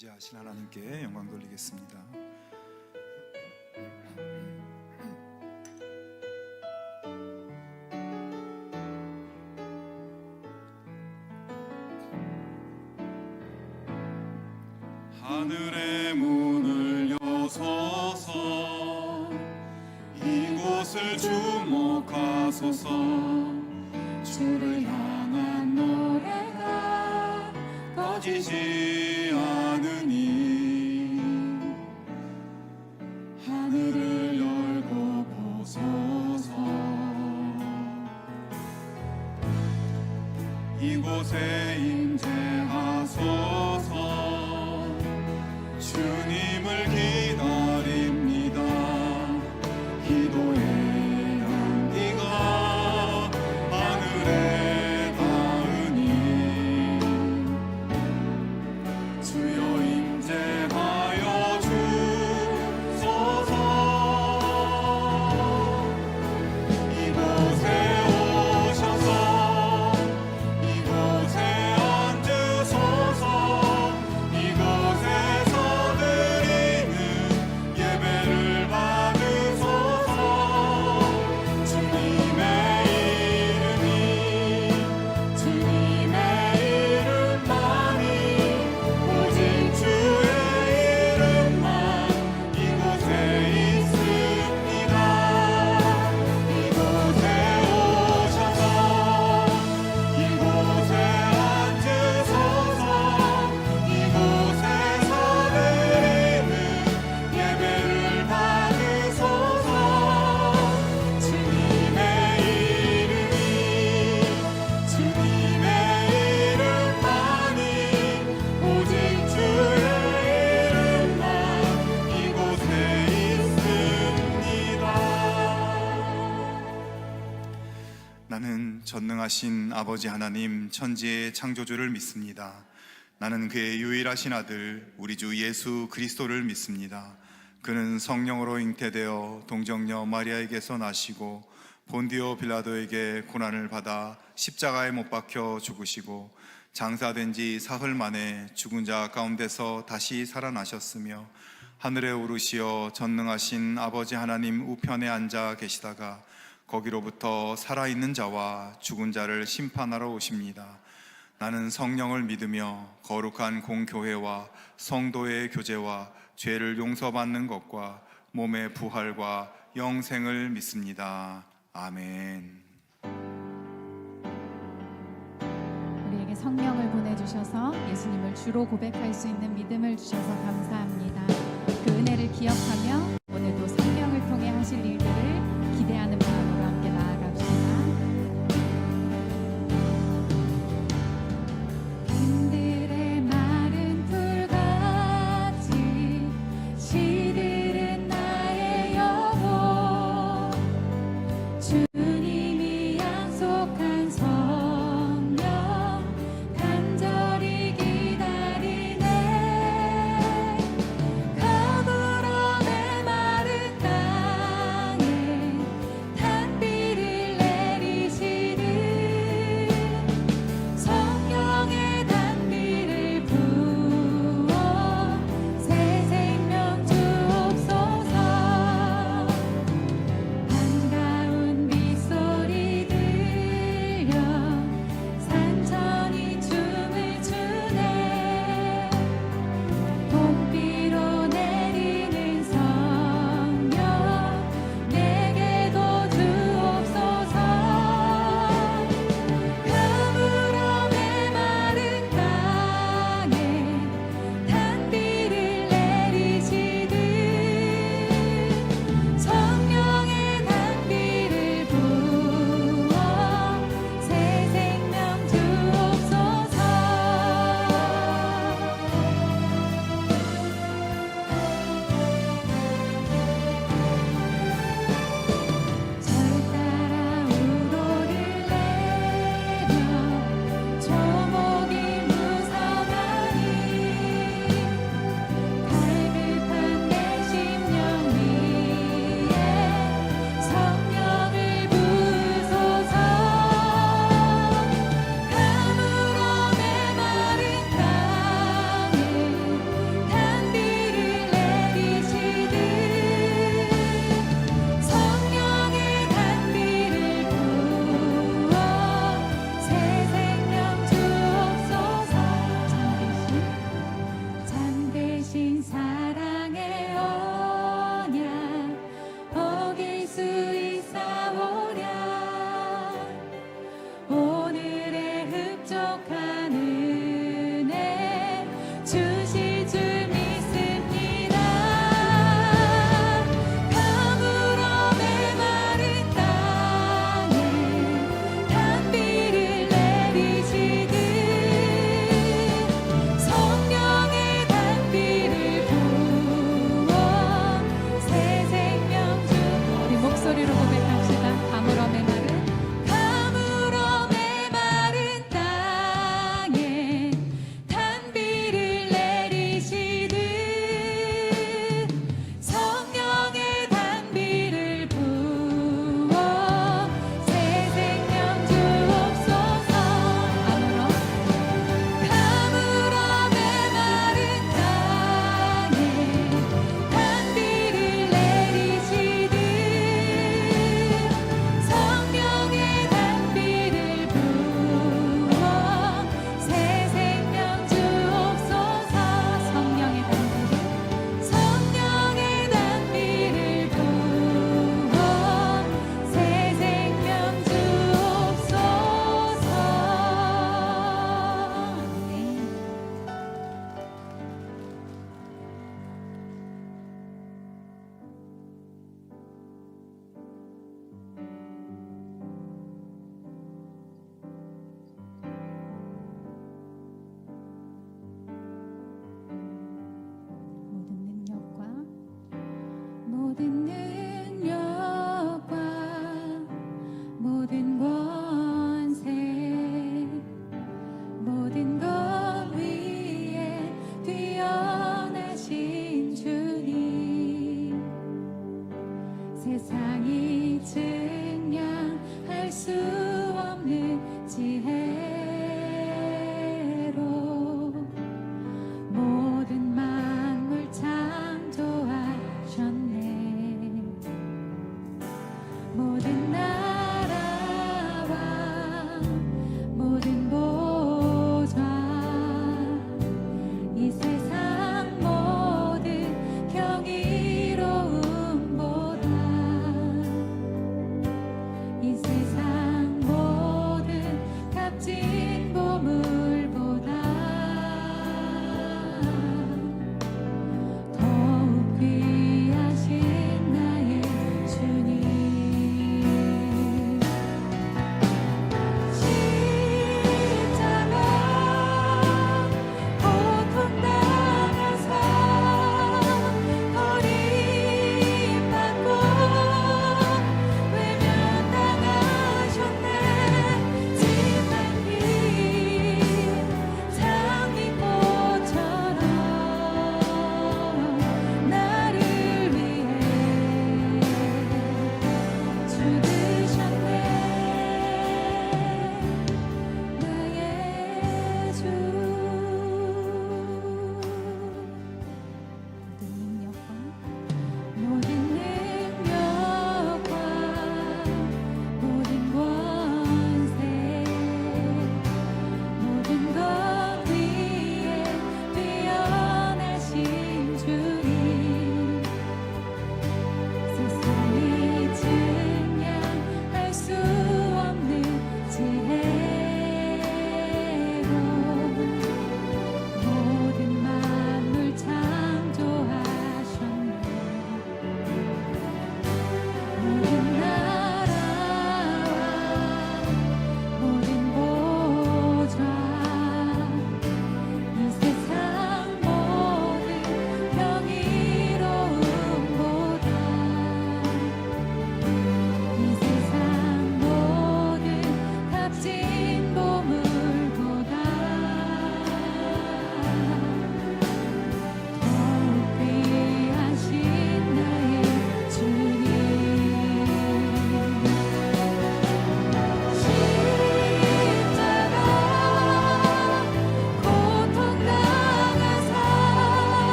존재하신 하나님께 영광 돌리겠습니다. 하늘의 문을 여소서, 이곳을 주목하소서. 주를 향한 노래가 꺼지지 않으니 하늘을 열고 보소서. 이곳에 임재하소서. 주님을 기다립니다. 기도의 향기가 하늘에 닿으니 주여 임재하여 주소서. 이곳에 오셔서 이곳에 앉으소서. 이곳에서 드리는 예배를 받으소서. 주님의 이름만이, 오직 주의 이름만 이곳에 있습니다. 이곳에 오셔서 이곳에 앉으소서. 이곳에서 드리는 예배를 받으소서. 주님의 이름만이, 오직 주의 이름만 이곳에 있습니다. 나는 전능하신 아버지 하나님, 천지의 창조주를 믿습니다. 나는 그의 유일하신 아들 우리 주 예수 그리스도를 믿습니다. 그는 성령으로 잉태되어 동정녀 마리아에게서 나시고 본디오 빌라도에게 고난을 받아 십자가에 못 박혀 죽으시고 장사된 지 사흘 만에 죽은 자 가운데서 다시 살아나셨으며 하늘에 오르시어 전능하신 아버지 하나님 우편에 앉아 계시다가 거기로부터 살아있는 자와 죽은 자를 심판하러 오십니다. 나는 성령을 믿으며 거룩한 공교회와 성도의 교제와 죄를 용서받는 것과 몸의 부활과 영생을 믿습니다. 아멘. 우리에게 성령을 보내주셔서 예수님을 주로 고백할 수 있는 믿음을 주셔서 감사합니다. 그 은혜를 기억하며 오늘도 성령을 통해 하실 일들을 기대하는 마음으로 함께 나아갑시다. 빈들의 마른 풀같이 시들은 나의 영혼, 주님이 약속한 성령 간절히 기다리네. 가물어 내 맘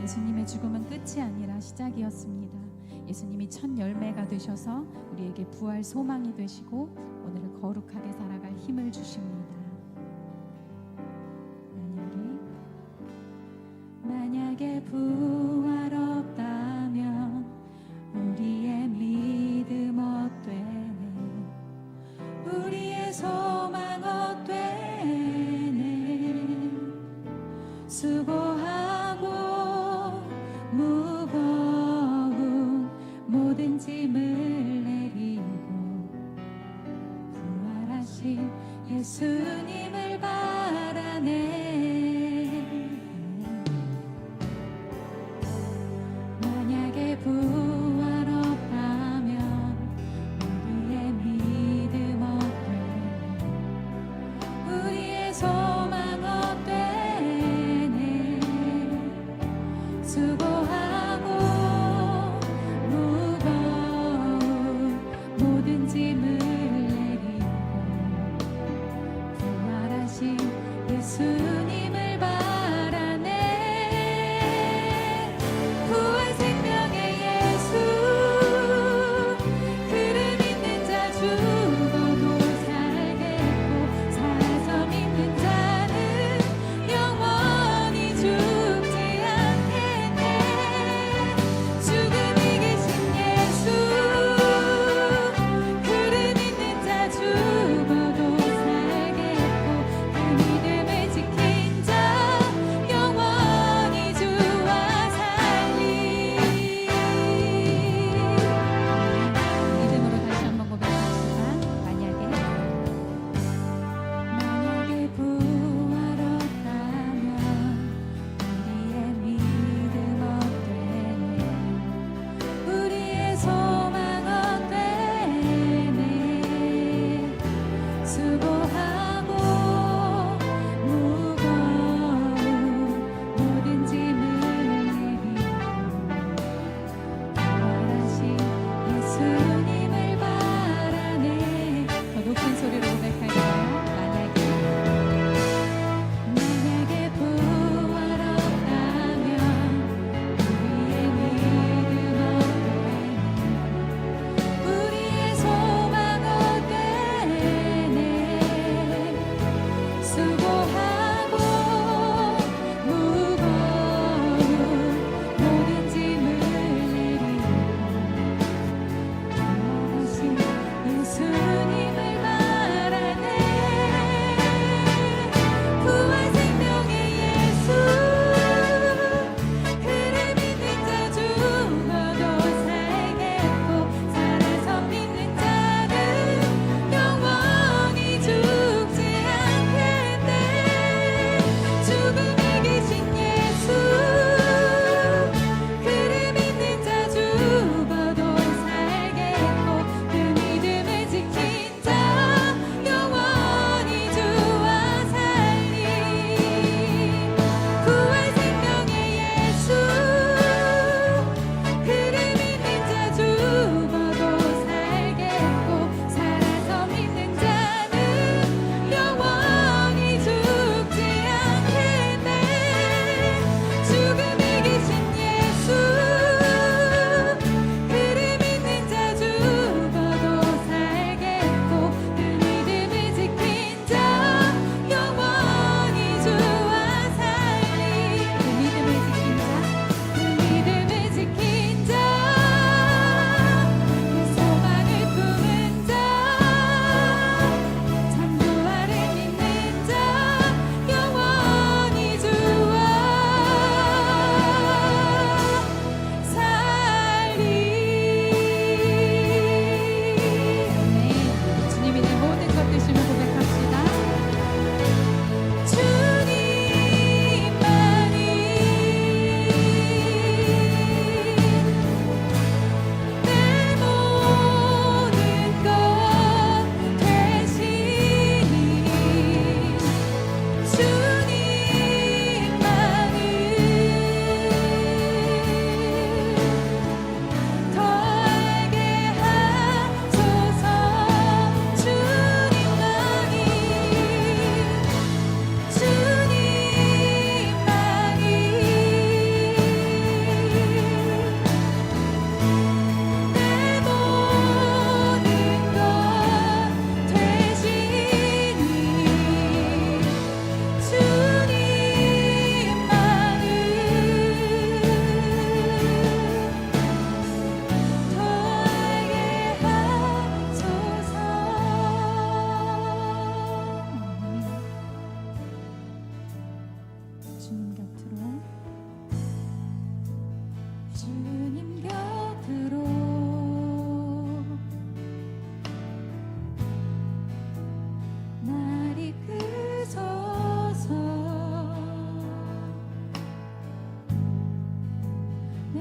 예수님의 죽음은 끝이 아니라 시작이었습니다. 예수님이 첫 열매가 되셔서 우리에게 부활 소망이 되시고 오늘을 거룩하게 살아갈 힘을 주십니다. 만약에 부활 없다면 우리의 믿음 어때네, 우리의 소망 어때네. 수고하고 무거운 모든 짐을 내리고 부활하신 예수님을 바라네. 만약에 부활 없다면 우리의 믿음 어때네, 우리의 소망 어때네. 수고하고 무거운 모든 짐을 내리고 부활하신 예수님을 바라네. 부활 생명의 예수, 그를 믿는 자 죽어도 살겠고 살아서 믿는 자는 영원히 죽지 않겠네.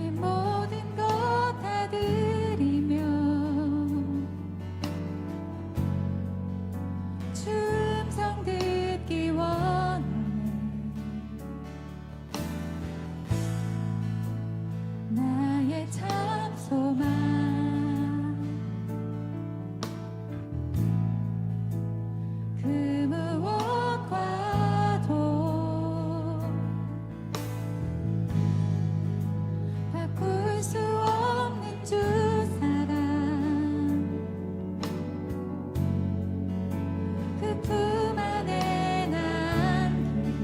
내 모든 것 다 드리며 주 음성 듣기 원하네. 나의 참 소망 그 무엇과도 바꿀 수 없는 주 사랑 그 품 안에 남기리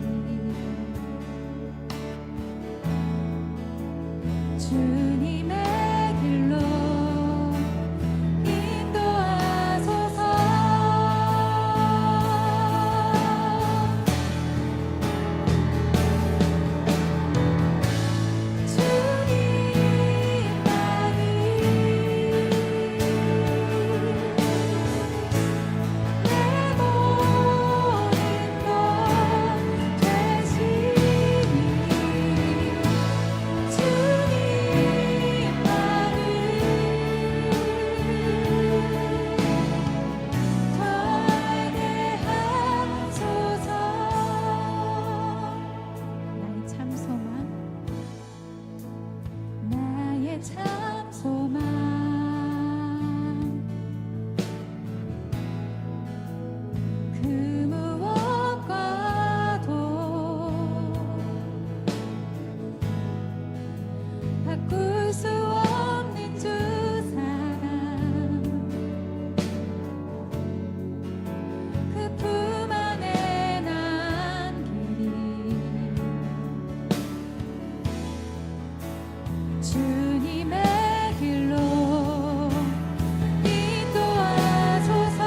주님의 길로 인도하소서. 나의 참 소망 그 무엇과도 바꿀 수 없는 주 사랑 그 품 안에 남기리 주님의 길로 인도하소서.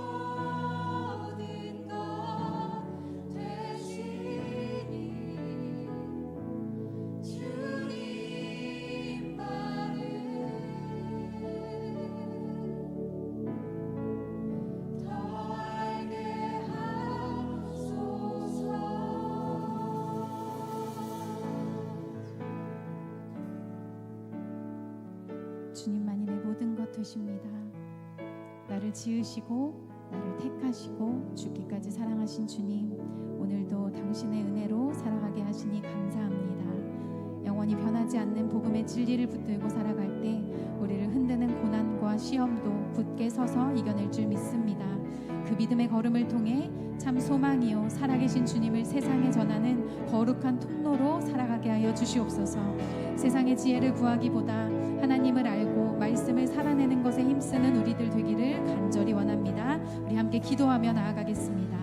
주님만이 내 모든 것 되시니 주님만을 더 알게 하소서. 주님만이 내 모든 것 주님만이 내 모든 것 되십니다. 나를 지으시고 나를 택하시고 죽기까지 사랑하신 주님, 오늘도 당신의 은혜로 살아가게 하시니 감사합니다. 영원히 변하지 않는 복음의 진리를 붙들고 살아갈 때 우리를 흔드는 고난과 시험도 굳게 서서 이겨낼 줄 믿습니다. 그 믿음의 걸음을 통해 참 소망이요 살아계신 주님을 세상에 전하는 거룩한 통로로 살아가게 하여 주시옵소서. 세상의 지혜를 구하기보다 하나님을 알고 말씀을 살아내는 것에 힘쓰는 우리들 되기를 간절히 원합니다. 우리 함께 기도하며 나아가겠습니다.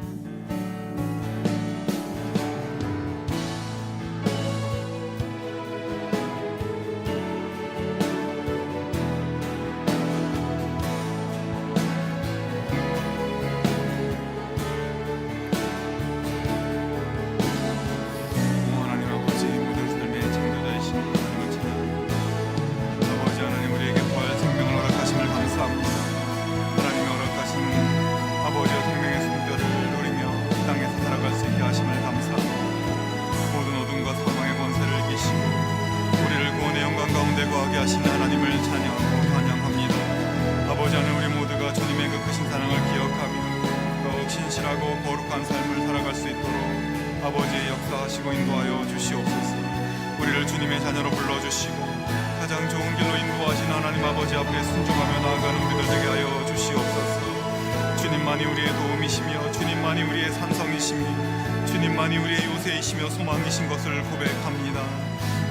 아버지의 생명의 숨결을 거하게 하신 하나님을 찬양하고 찬양합니다. 아버지 하나님, 우리 모두가 주님의 그 크신 사랑을 기억하며 더욱 신실하고 거룩한 삶을 살아갈 수 있도록 아버지의 역사하시고 인도하여 주시옵소서. 우리를 주님의 자녀로 불러주시고 가장 좋은 길로 인도하신 하나님 아버지 앞에 순종하며 나아가는 우리들 되게 하여 주시옵소서. 주님만이 우리의 도움이시며 주님만이 우리의 산성이시며 주님만이 우리의 요새이시며 소망이신 것을 고백합니다.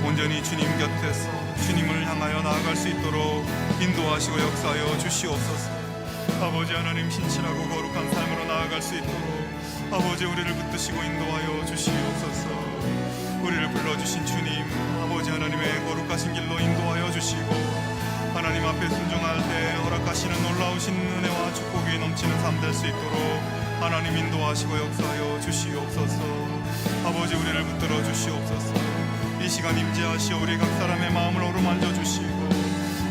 온전히 주님 곁에서 주님을 향하여 나아갈 수 있도록 인도하시고 역사하여 주시옵소서. 아버지 하나님, 신실하고 거룩한 삶으로 나아갈 수 있도록 아버지 우리를 붙드시고 인도하여 주시옵소서. 우리를 불러주신 주님, 아버지 하나님의 거룩하신 길로 인도하여 주시고 하나님 앞에 순종할 때 허락하시는 놀라우신 은혜와 축복이 넘치는 삶 될 수 있도록 하나님 인도하시고 역사하여 주시옵소서. 아버지 우리를 붙들어 주시옵소서. 이 시간 임재하시어 우리 각 사람의 마음을 어루만져 주시고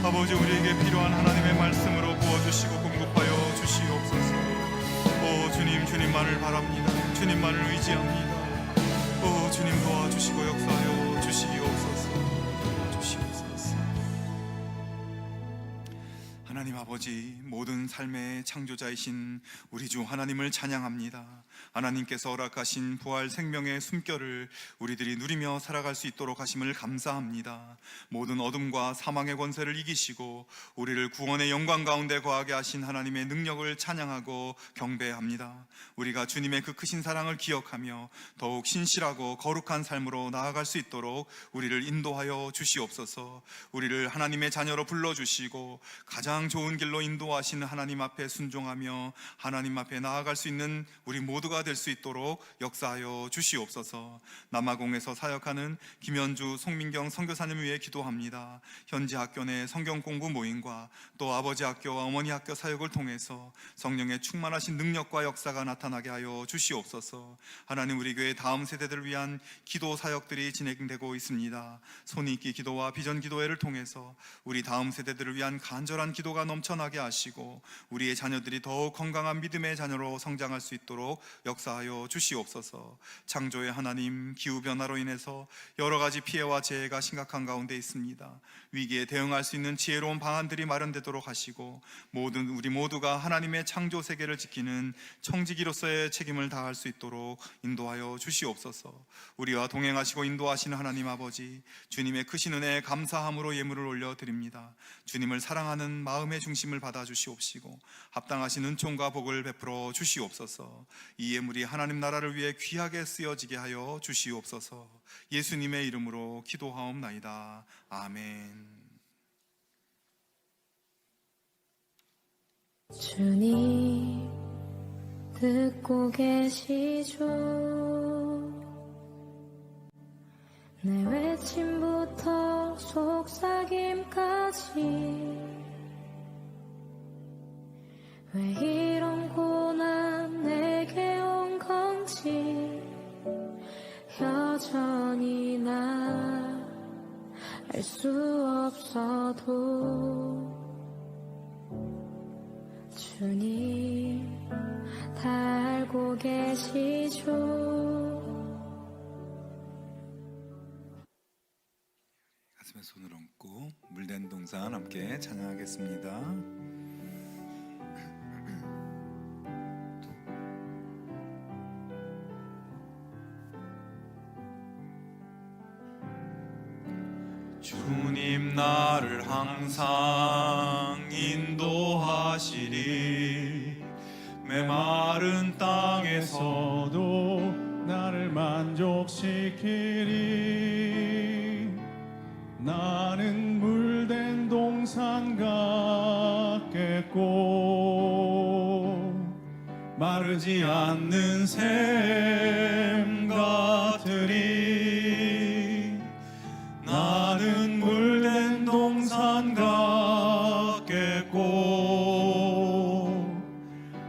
아버지 우리에게 필요한 하나님의 말씀으로 부어주시고 공급하여 주시옵소서. 오 주님, 주님만을 바랍니다. 주님만을 의지합니다. 오 주님, 도와주시고 역사하여 주시옵소서. 주시옵소서. 하나님 아버지, 모든 삶의 창조자이신 우리 주 하나님을 찬양합니다. 하나님께서 허락하신 부활 생명의 숨결을 우리들이 누리며 살아갈 수 있도록 하심을 감사합니다. 모든 어둠과 사망의 권세를 이기시고 우리를 구원의 영광 가운데 거하게 하신 하나님의 능력을 찬양하고 경배합니다. 우리가 주님의 그 크신 사랑을 기억하며 더욱 신실하고 거룩한 삶으로 나아갈 수 있도록 우리를 인도하여 주시옵소서. 우리를 하나님의 자녀로 불러주시고 가장 좋은 길로 인도하시는 하나님 앞에 순종하며 하나님 앞에 나아갈 수 있는 우리 모두가 될 수 있도록 역사하여 주시옵소서. 남아공에서 사역하는 김현주, 송민경 선교사님을 위해 기도합니다. 현지 학교 내 성경 공부 모임과 또 아버지 학교와 어머니 학교 사역을 통해서 성령의 충만하신 능력과 역사가 나타나게 하여 주시옵소서. 하나님, 우리 교회 다음 세대들을 위한 기도 사역들이 진행되고 있습니다. 손이 있기 기도와 비전 기도회를 통해서 우리 다음 세대들을 위한 간절한 기도가 넘쳐나게 하시고 우리의 자녀들이 더욱 건강한 믿음의 자녀로 성장할 수 있도록 역사하여 주시옵소서. 창조의 하나님, 기후변화로 인해서 여러 가지 피해와 재해가 심각한 가운데 있습니다. 위기에 대응할 수 있는 지혜로운 방안들이 마련되도록 하시고 우리 모두가 하나님의 창조 세계를 지키는 청지기로서의 책임을 다할 수 있도록 인도하여 주시옵소서. 우리와 동행하시고 인도하시는 하나님 아버지, 주님의 크신 은혜에 감사함으로 예물을 올려드립니다. 주님을 사랑하는 마음의 중심을 받아주시옵시고 합당하신 은총과 복을 베풀어 주시옵소서. 이 예물이 하나님 나라를 위해 귀하게 쓰여지게 하여 주시옵소서. 예수님의 이름으로 기도하옵나이다. 아멘. 주님 듣고 계시죠? 내 외침부터 속삭임까지 왜 이런 고난 내게 온 건지 여전히 나 알 수 없어도 주님 다 알고 계시죠? 가슴에 손을 얹고 물된 동산 함께 찬양하겠습니다. 주님 나를 항상 인도하시리 메마른 땅에서도 나를 만족시키리 나는 물된 동산 같겠고 마르지 않는 샘 같으리 나는 물된 동산 같겠고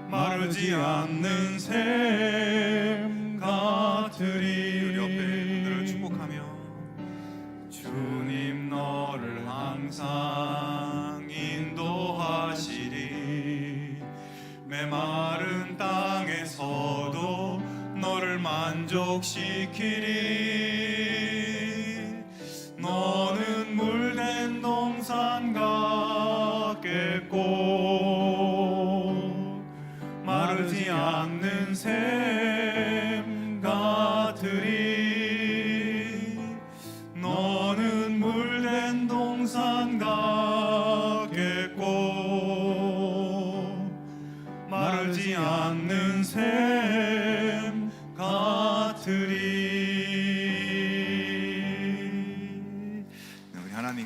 마르지 않는 샘 같으리. 우리 옆에 분들을 축복하며 주님 너를 항상 인도하시리 메마른 땅에서도 너를 만족시키리 너는 물된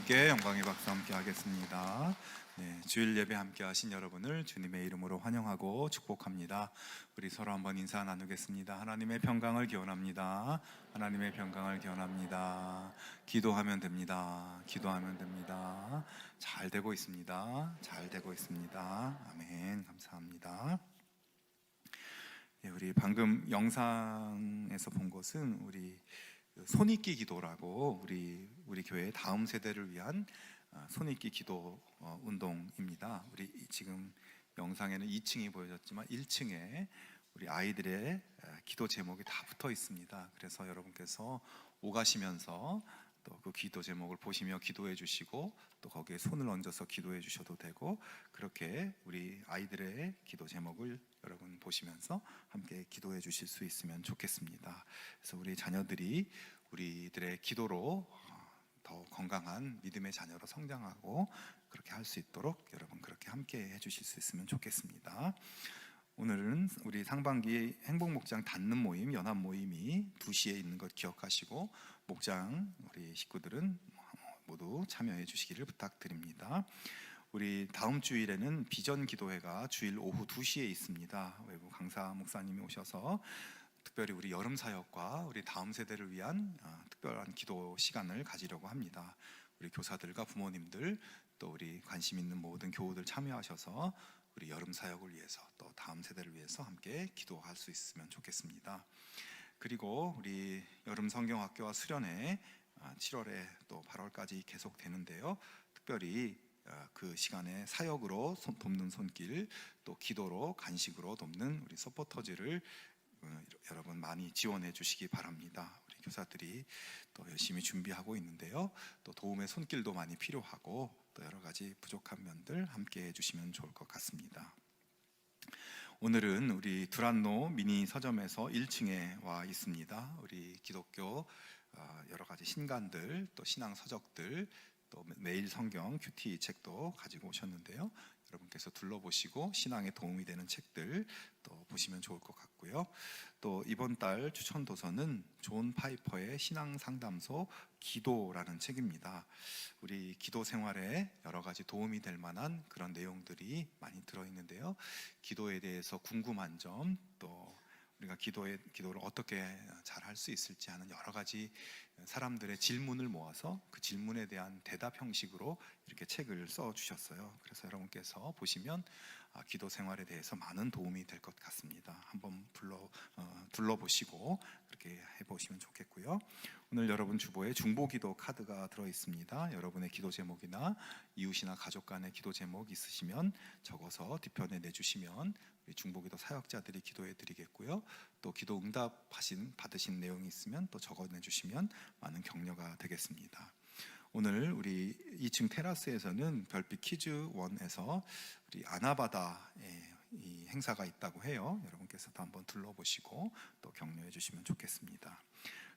주님께 영광의 박수 함께 하겠습니다. 네, 주일 예배 함께 하신 여러분을 주님의 이름으로 환영하고 축복합니다. 우리 서로 한번 인사 나누겠습니다. 하나님의 평강을 기원합니다. 하나님의 평강을 기원합니다. 기도하면 됩니다. 기도하면 됩니다. 잘 되고 있습니다. 잘 되고 있습니다. 아멘. 감사합니다. 예, 우리 방금 영상에서 본 것은 우리 손익기 기도라고 우리 교회 다음 세대를 위한 손익기 기도 운동입니다. 우리 지금 영상에는 2층이 보여졌지만 1층에 우리 아이들의 기도 제목이 다 붙어 있습니다. 그래서 여러분께서 오가시면서 또 그 기도 제목을 보시며 기도해 주시고 또 거기에 손을 얹어서 기도해 주셔도 되고, 그렇게 우리 아이들의 기도 제목을 여러분 보시면서 함께 기도해 주실 수 있으면 좋겠습니다. 그래서 우리 자녀들이 우리들의 기도로 더 건강한 믿음의 자녀로 성장하고 그렇게 할 수 있도록 여러분 그렇게 함께 해주실 수 있으면 좋겠습니다. 오늘은 우리 상반기 행복목장 닫는 모임, 연합 모임이 2시에 있는 것 기억하시고 목장 우리 식구들은 모두 참여해 주시기를 부탁드립니다. 우리 다음 주일에는 비전 기도회가 주일 오후 2시에 있습니다. 외부 강사 목사님이 오셔서 특별히 우리 여름 사역과 우리 다음 세대를 위한 특별한 기도 시간을 가지려고 합니다. 우리 교사들과 부모님들 또 우리 관심 있는 모든 교우들 참여하셔서 우리 여름 사역을 위해서 또 다음 세대를 위해서 함께 기도할 수 있으면 좋겠습니다. 그리고 우리 여름 성경학교와 수련회 7월에 또 8월까지 계속 되는데요. 특별히 그 시간에 사역으로 돕는 손길, 또 기도로 간식으로 돕는 우리 서포터즈를 여러분 많이 지원해 주시기 바랍니다. 우리 교사들이 또 열심히 준비하고 있는데요. 또 도움의 손길도 많이 필요하고 또 여러 가지 부족한 면들 함께 해주시면 좋을 것 같습니다. 오늘은 우리 두란노 미니 서점에서 1층에 와 있습니다. 우리 기독교 여러 가지 신간들, 또 신앙 서적들, 또 매일 성경 큐티 책도 가지고 오셨는데요. 여러분께서 둘러보시고 신앙에 도움이 되는 책들 또 보시면 좋을 것 같고요. 또 이번 달 추천 도서는 존 파이퍼의 신앙 상담소 기도라는 책입니다. 우리 기도 생활에 여러 가지 도움이 될 만한 그런 내용들이 많이 들어있는데요. 기도에 대해서 궁금한 점, 또 우리가 기도를 어떻게 잘 할 수 있을지 하는 여러 가지 사람들의 질문을 모아서 그 질문에 대한 대답 형식으로 이렇게 책을 써 주셨어요. 그래서 여러분께서 보시면 기도 생활에 대해서 많은 도움이 될 것 같습니다. 한번 둘러보시고 그렇게 해보시면 좋겠고요. 오늘 여러분 주보에 중보기도 카드가 들어있습니다. 여러분의 기도 제목이나 이웃이나 가족 간의 기도 제목 있으시면 적어서 뒤편에 내주시면 우리 중보기도 사역자들이 기도해 드리겠고요. 또 기도 응답 받으신 내용이 있으면 또 적어내주시면 많은 격려가 되겠습니다. 오늘 우리 2층 테라스에서는 별빛 키즈 1에서 우리 아나바다에 이 행사가 있다고 해요. 여러분께서도 한번 둘러보시고 또 격려해 주시면 좋겠습니다.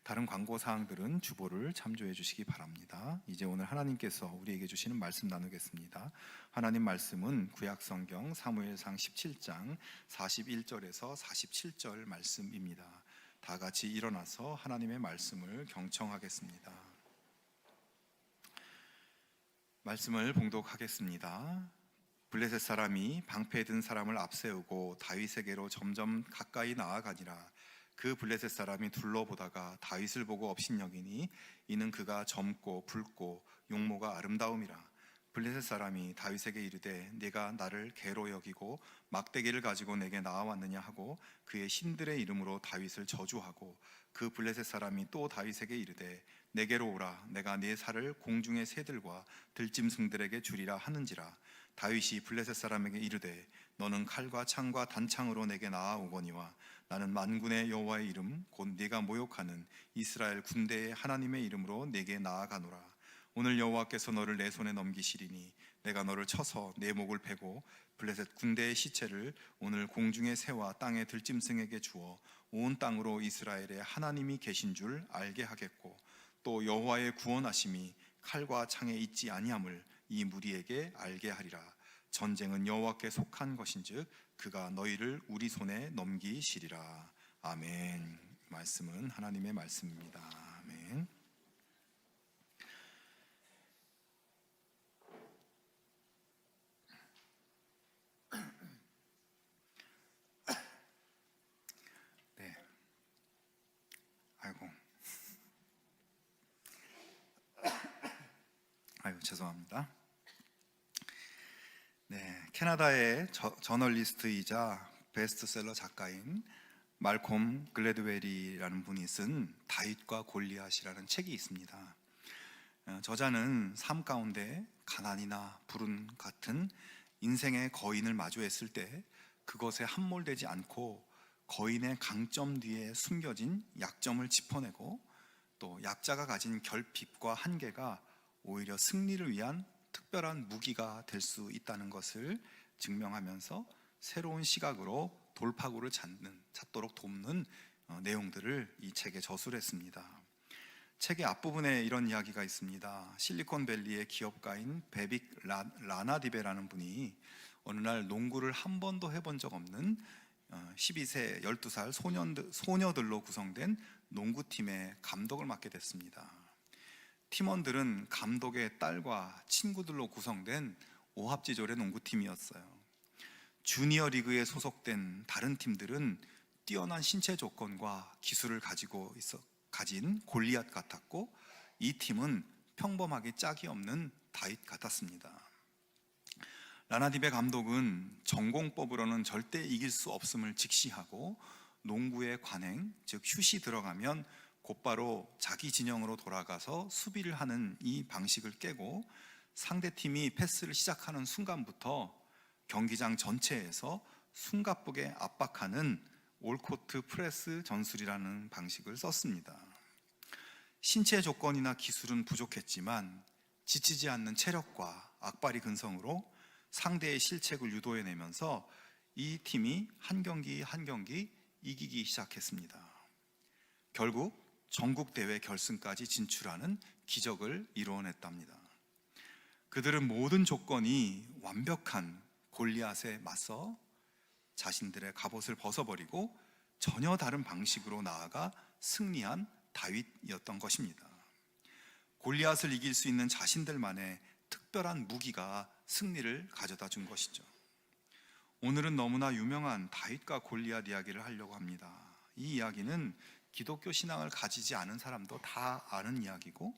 다른 광고 사항들은 주보를 참조해 주시기 바랍니다. 이제 오늘 하나님께서 우리에게 주시는 말씀 나누겠습니다. 하나님 말씀은 구약성경 사무엘상 17장 41절에서 47절 말씀입니다. 다 같이 일어나서 하나님의 말씀을 경청하겠습니다. 말씀을 봉독하겠습니다. 블레셋 사람이 방패에 든 사람을 앞세우고 다윗에게로 점점 가까이 나아가니라. 그 블레셋 사람이 둘러보다가 다윗을 보고 업신여기니 이는 그가 젊고 붉고 용모가 아름다움이라. 블레셋 사람이 다윗에게 이르되 네가 나를 개로 여기고 막대기를 가지고 내게 나아왔느냐 하고 그의 신들의 이름으로 다윗을 저주하고, 그 블레셋 사람이 또 다윗에게 이르되 내게로 오라. 내가 네 살을 공중의 새들과 들짐승들에게 주리라 하는지라. 다윗이 블레셋 사람에게 이르되 너는 칼과 창과 단창으로 내게 나아오거니와 나는 만군의 여호와의 이름 곧 네가 모욕하는 이스라엘 군대의 하나님의 이름으로 내게 나아가노라. 오늘 여호와께서 너를 내 손에 넘기시리니 내가 너를 쳐서 내 목을 베고 블레셋 군대의 시체를 오늘 공중의 새와 땅의 들짐승에게 주어 온 땅으로 이스라엘의 하나님이 계신 줄 알게 하겠고, 또 여호와의 구원하심이 칼과 창에 있지 아니함을 이 무리에게 알게 하리라. 전쟁은 여호와께 속한 것인즉 그가 너희를 우리 손에 넘기시리라. 아멘. 말씀은 하나님의 말씀입니다. 아멘. 죄송합니다. 네, 캐나다의 저널리스트이자 베스트셀러 작가인 말콤 글래드웰이라는 분이 쓴 다윗과 골리앗이라는 책이 있습니다. 저자는 삶 가운데 가난이나 불운 같은 인생의 거인을 마주했을 때 그것에 함몰되지 않고 거인의 강점 뒤에 숨겨진 약점을 짚어내고 또 약자가 가진 결핍과 한계가 오히려 승리를 위한 특별한 무기가 될 수 있다는 것을 증명하면서 새로운 시각으로 돌파구를 찾도록 돕는 내용들을 이 책에 저술했습니다. 책의 앞부분에 이런 이야기가 있습니다. 실리콘밸리의 기업가인 베빅 라나디베라는 분이 어느 날 농구를 한 번도 해본 적 없는 12세, 12살 소녀들로 구성된 농구팀의 감독을 맡게 됐습니다. 팀원들은 감독의 딸과 친구들로 구성된 오합지졸의 농구팀이었어요. 주니어 리그에 소속된 다른 팀들은 뛰어난 신체 조건과 기술을 가진 골리앗 같았고, 이 팀은 평범하게 짝이 없는 다윗 같았습니다. 라나디베 감독은 전공법으로는 절대 이길 수 없음을 직시하고 농구의 관행, 즉 슛이 들어가면 곧바로 자기 진영으로 돌아가서 수비를 하는 이 방식을 깨고 상대팀이 패스를 시작하는 순간부터 경기장 전체에서 숨가쁘게 압박하는 올코트 프레스 전술이라는 방식을 썼습니다. 신체 조건이나 기술은 부족했지만 지치지 않는 체력과 악바리 근성으로 상대의 실책을 유도해내면서 이 팀이 한 경기 한 경기 이기기 시작했습니다. 결국 전국대회 결승까지 진출하는 기적을 이루어냈답니다. 그들은 모든 조건이 완벽한 골리앗에 맞서 자신들의 갑옷을 벗어버리고 전혀 다른 방식으로 나아가 승리한 다윗이었던 것입니다. 골리앗을 이길 수 있는 자신들만의 특별한 무기가 승리를 가져다 준 것이죠. 오늘은 너무나 유명한 다윗과 골리앗 이야기를 하려고 합니다. 이 이야기는 기독교 신앙을 가지지 않은 사람도 다 아는 이야기고,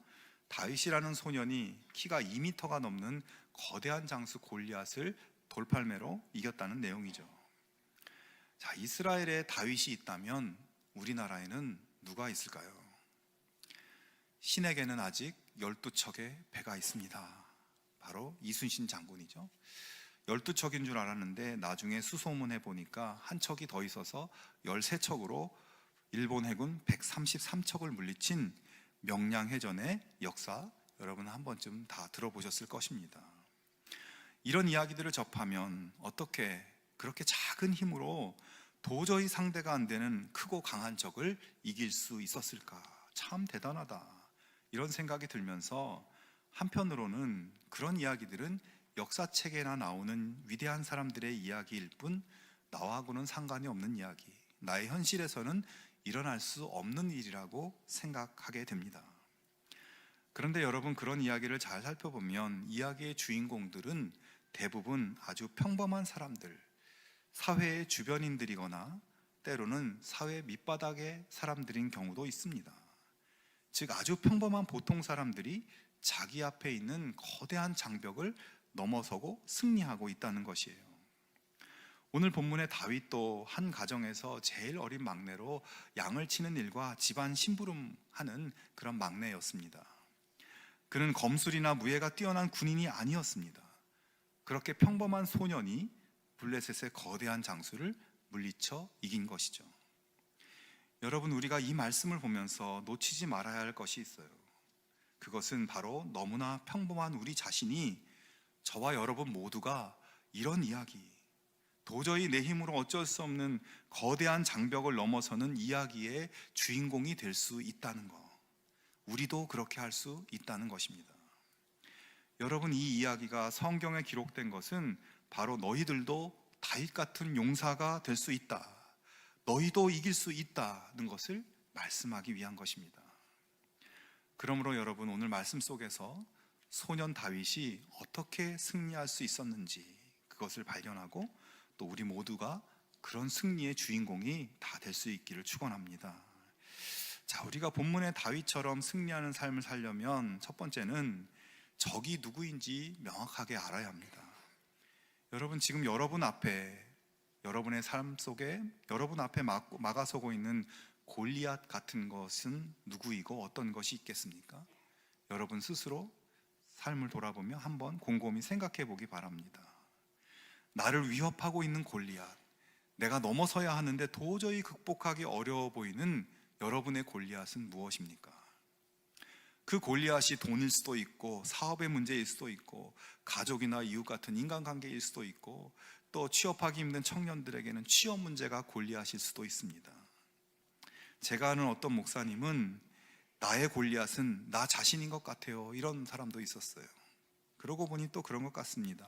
다윗이라는 소년이 키가 2m가 넘는 거대한 장수 골리앗을 돌팔매로 이겼다는 내용이죠. 자, 이스라엘에 다윗이 있다면 우리나라에는 누가 있을까요? 신에게는 아직 12척의 배가 있습니다. 바로 이순신 장군이죠. 12척인 줄 알았는데 나중에 수소문해 보니까 한 척이 더 있어서 13척으로 일본 해군 133척을 물리친 명량해전의 역사, 여러분 한 번쯤 다 들어보셨을 것입니다. 이런 이야기들을 접하면 어떻게 그렇게 작은 힘으로 도저히 상대가 안 되는 크고 강한 적을 이길 수 있었을까? 참 대단하다, 이런 생각이 들면서 한편으로는 그런 이야기들은 역사책에나 나오는 위대한 사람들의 이야기일 뿐 나하고는 상관이 없는 이야기, 나의 현실에서는 일어날 수 없는 일이라고 생각하게 됩니다. 그런데 여러분, 그런 이야기를 잘 살펴보면 이야기의 주인공들은 대부분 아주 평범한 사람들, 사회의 주변인들이거나 때로는 사회 밑바닥의 사람들인 경우도 있습니다. 즉 아주 평범한 보통 사람들이 자기 앞에 있는 거대한 장벽을 넘어서고 승리하고 있다는 것이에요. 오늘 본문의 다윗도 한 가정에서 제일 어린 막내로 양을 치는 일과 집안 심부름하는 그런 막내였습니다. 그는 검술이나 무예가 뛰어난 군인이 아니었습니다. 그렇게 평범한 소년이 블레셋의 거대한 장수를 물리쳐 이긴 것이죠. 여러분, 우리가 이 말씀을 보면서 놓치지 말아야 할 것이 있어요. 그것은 바로 너무나 평범한 우리 자신이, 저와 여러분 모두가 이런 이야기, 도저히 내 힘으로 어쩔 수 없는 거대한 장벽을 넘어서는 이야기의 주인공이 될 수 있다는 것, 우리도 그렇게 할 수 있다는 것입니다. 여러분, 이 이야기가 성경에 기록된 것은 바로 너희들도 다윗 같은 용사가 될 수 있다, 너희도 이길 수 있다는 것을 말씀하기 위한 것입니다. 그러므로 여러분, 오늘 말씀 속에서 소년 다윗이 어떻게 승리할 수 있었는지 그것을 발견하고 또 우리 모두가 그런 승리의 주인공이 다 될 수 있기를 축원합니다. 자, 우리가 본문의 다윗처럼 승리하는 삶을 살려면 첫 번째는 적이 누구인지 명확하게 알아야 합니다. 여러분, 지금 여러분 앞에, 여러분의 삶 속에 여러분 앞에 막아서고 있는 골리앗 같은 것은 누구이고 어떤 것이 있겠습니까? 여러분 스스로 삶을 돌아보며 한번 곰곰이 생각해 보기 바랍니다. 나를 위협하고 있는 골리앗, 내가 넘어서야 하는데 도저히 극복하기 어려워 보이는 여러분의 골리앗은 무엇입니까? 그 골리앗이 돈일 수도 있고 사업의 문제일 수도 있고 가족이나 이웃 같은 인간관계일 수도 있고 또 취업하기 힘든 청년들에게는 취업 문제가 골리앗일 수도 있습니다. 제가 아는 어떤 목사님은 나의 골리앗은 나 자신인 것 같아요, 이런 사람도 있었어요. 그러고 보니 또 그런 것 같습니다.